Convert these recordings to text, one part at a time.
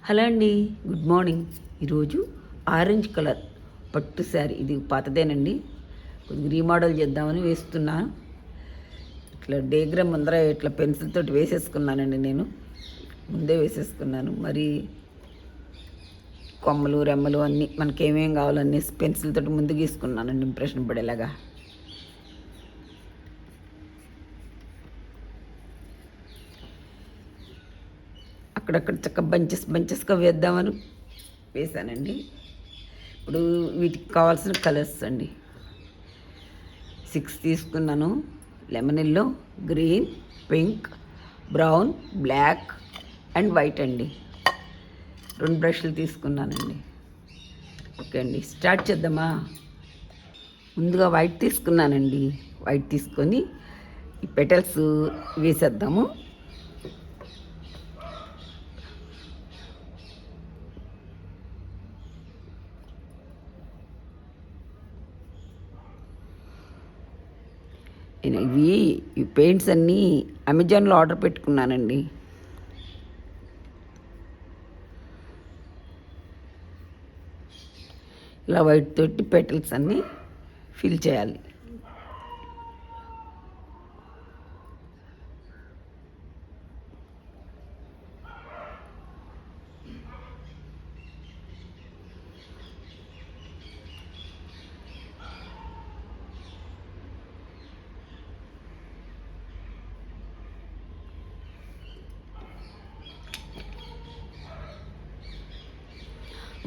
Hello అండి, good morning. ఈరోజు orange colour పట్టు శారీ, ఇది పాతదేనండి, కొద్దిగా రీమోడల్ చేద్దామని వేస్తున్నా. ఇట్లా డేగ్రామ్ ముందర ఇట్లా పెన్సిల్ తోటి వేసేసుకున్నానండి. నేను ముందే వేసేసుకున్నాను. మరి కొమ్మలు రెమ్మలు అన్నీ మనకేమేం కావాలో అన్నీ పెన్సిల్ తోటి ముందు గీసుకున్నానండి, ఇంప్రెషన్ పడేలాగా. అక్కడక్కడ చక్క బంచెస్గా వేద్దామని వేసానండి. ఇప్పుడు వీటికి కావాల్సిన కలర్స్ అండి 6 తీసుకున్నాను. Lemon yellow, green, pink, brown, black and white అండి. 2 బ్రష్లు తీసుకున్నానండి. ఓకే అండి, స్టార్ట్ చేద్దామా. ముందుగా వైట్ తీసుకున్నానండి. వైట్ తీసుకొని ఈ పెటల్స్ వేసేద్దాము. నేను ఈ పెయింట్స్ అన్నీ అమెజాన్లో ఆర్డర్ పెట్టుకున్నానండి. ఇలా వైట్ తోటి పెటల్స్ అన్నీ ఫిల్ చేయాలి.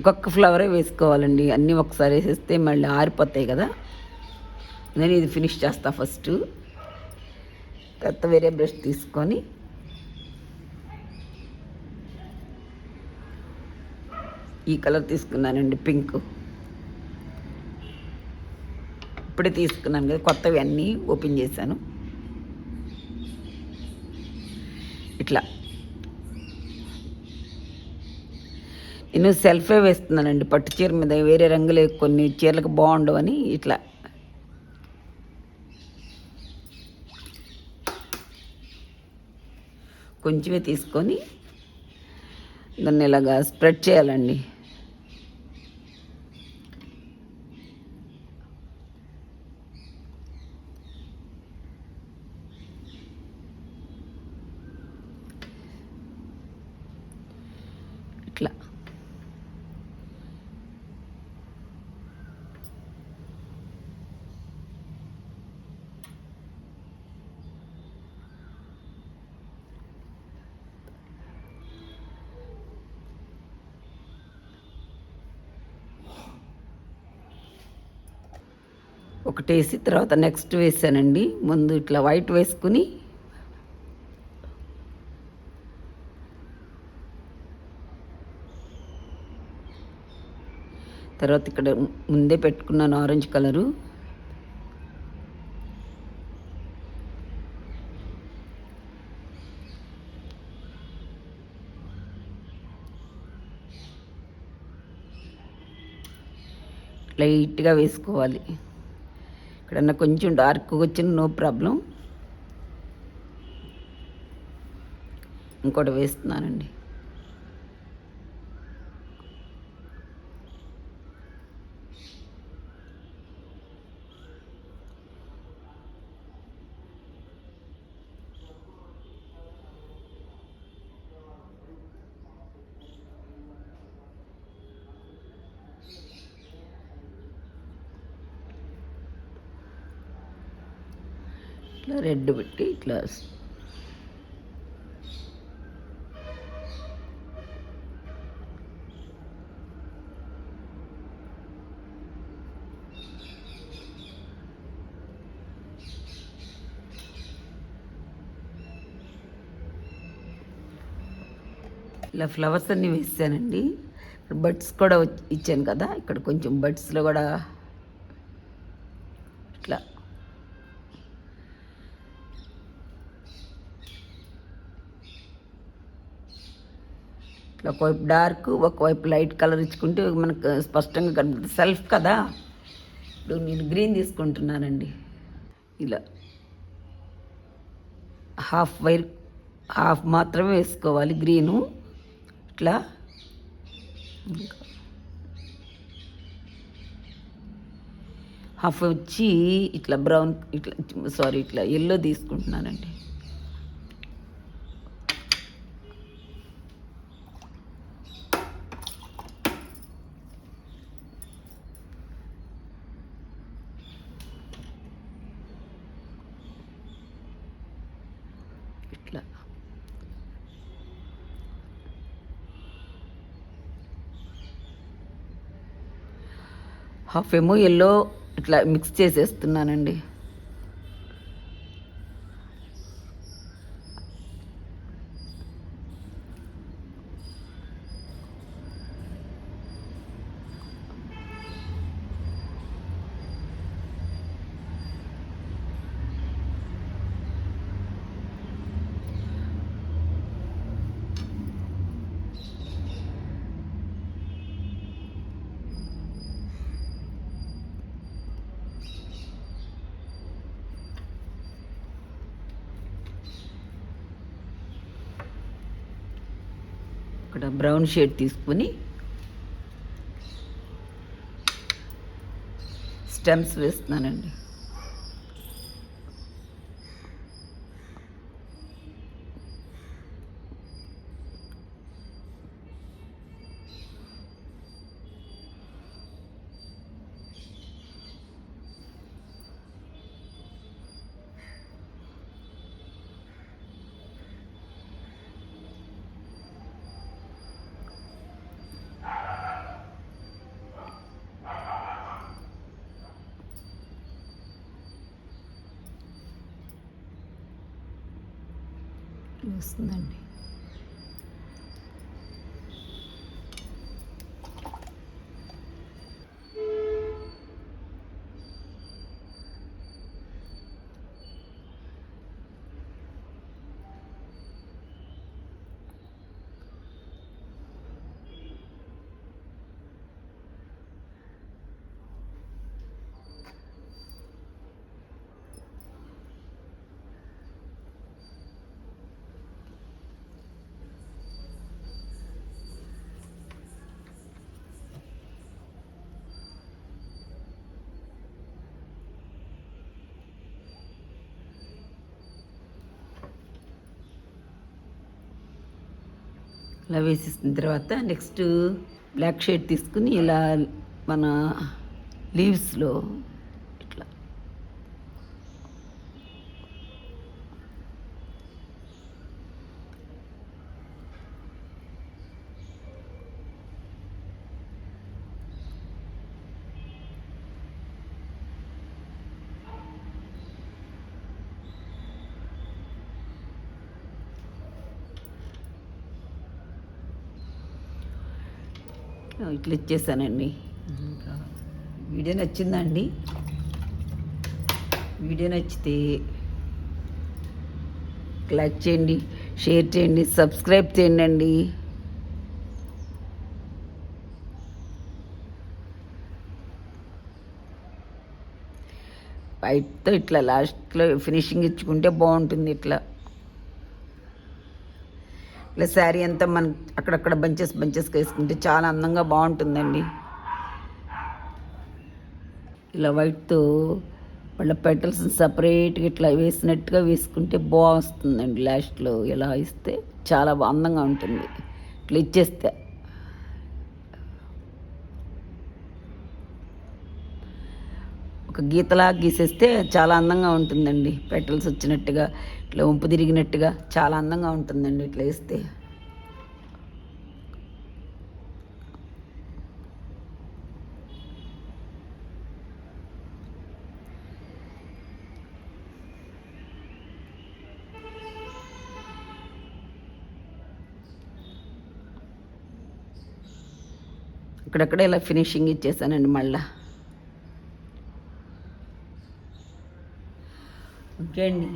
ఒక్కొక్క ఫ్లవరే వేసుకోవాలండి. అన్నీ ఒకసారి వేసేస్తే మళ్ళీ ఆరిపోతాయి కదా. నేను ఇది ఫినిష్ చేస్తా ఫస్ట్. తర్వాత వేరే బ్రష్ తీసుకొని ఈ కలర్ తీసుకున్నానండి, పింక్. ఇప్పుడే తీసుకున్నాను కదా, కొత్తవి అన్నీ ఓపెన్ చేశాను. ఇట్లా నేను సెల్ఫే వేస్తున్నానండి పట్టు చీర మీద. వేరే రంగులు కొన్ని చీరలకు బాగుండవని ఇట్లా కొంచెమే తీసుకొని దాన్ని ఇలాగా స్ప్రెడ్ చేయాలండి. ఇట్లా ఒకటి వేసి తర్వాత నెక్స్ట్ వేసానండి. ముందు ఇట్లా వైట్ వేసుకుని తర్వాత ఇక్కడ ముందే పెట్టుకున్నాను ఆరెంజ్ కలరు. లైట్గా వేసుకోవాలి. ఇక్కడన్నా కొంచెం డార్క్గా వచ్చిన నో ప్రాబ్లం. ఇంకోటి వేస్తున్నానండి. ఇట్లా రెడ్ పెట్టి ఇట్లా ఇలా ఫ్లవర్స్ అన్నీ వేసానండి. బడ్స్ కూడా ఇచ్చాను కదా, ఇక్కడ కొంచెం బడ్స్లో కూడా ఇట్లా ఇట్లా ఒకవైపు డార్క్ ఒకవైపు లైట్ కలర్ ఇచ్చుకుంటే మనకు స్పష్టంగా కనిపిస్తుంది. సెల్ఫ్ కదా. ఇప్పుడు నేను గ్రీన్ తీసుకుంటున్నానండి. ఇలా హాఫ్ మాత్రమే వేసుకోవాలి గ్రీను. ఇట్లా హాఫ్ వచ్చి ఇట్లా బ్రౌన్, ఇట్లా సారీ ఇట్లా ఎల్లో తీసుకుంటున్నానండి. ఇట్లా హాఫ్ ఏమో ఎల్లో ఇట్లా మిక్స్ చేసేస్తున్నానండి. ఇక్కడ బ్రౌన్ షేడ్ తీసుకుని స్టెమ్స్ వేస్తున్నానండి. వస్తుందండి. ఇలా వేసేసిన తర్వాత నెక్స్ట్ బ్లాక్ షేడ్ తీసుకుని ఇలా మన లీవ్స్లో ఇట్లా ఇట్లా ఇచ్చేసానండి. వీడియో నచ్చిందండి. వీడియో నచ్చితే లైక్ చేయండి, షేర్ చేయండి, సబ్స్క్రైబ్ చేయండి. వైట్తో ఇట్లా లాస్ట్లో ఫినిషింగ్ ఇచ్చుకుంటే బాగుంటుంది. ఇట్లా శారీ అంతా మనం అక్కడక్కడ బంచెస్గా వేసుకుంటే చాలా అందంగా బాగుంటుందండి. ఇలా వైట్తో వాళ్ళ పెటల్స్ సపరేట్గా ఇట్లా వేసినట్టుగా వేసుకుంటే బాగుంటుందండి. లాస్ట్లో ఇలా ఇస్తే చాలా అందంగా ఉంటుంది. ఇట్లా ఇచ్చేస్తే ఒక గీతలా గీసేస్తే చాలా అందంగా ఉంటుందండి. పెటల్స్ వచ్చినట్టుగా ఇట్లా వంపు తిరిగినట్టుగా చాలా అందంగా ఉంటుందండి ఇట్లా వేస్తే. ఇక్కడక్కడ ఇలా ఫినిషింగ్ ఇచ్చేసానండి మళ్ళా. ఓకే అండి,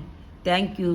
థ్యాంక్ యూ.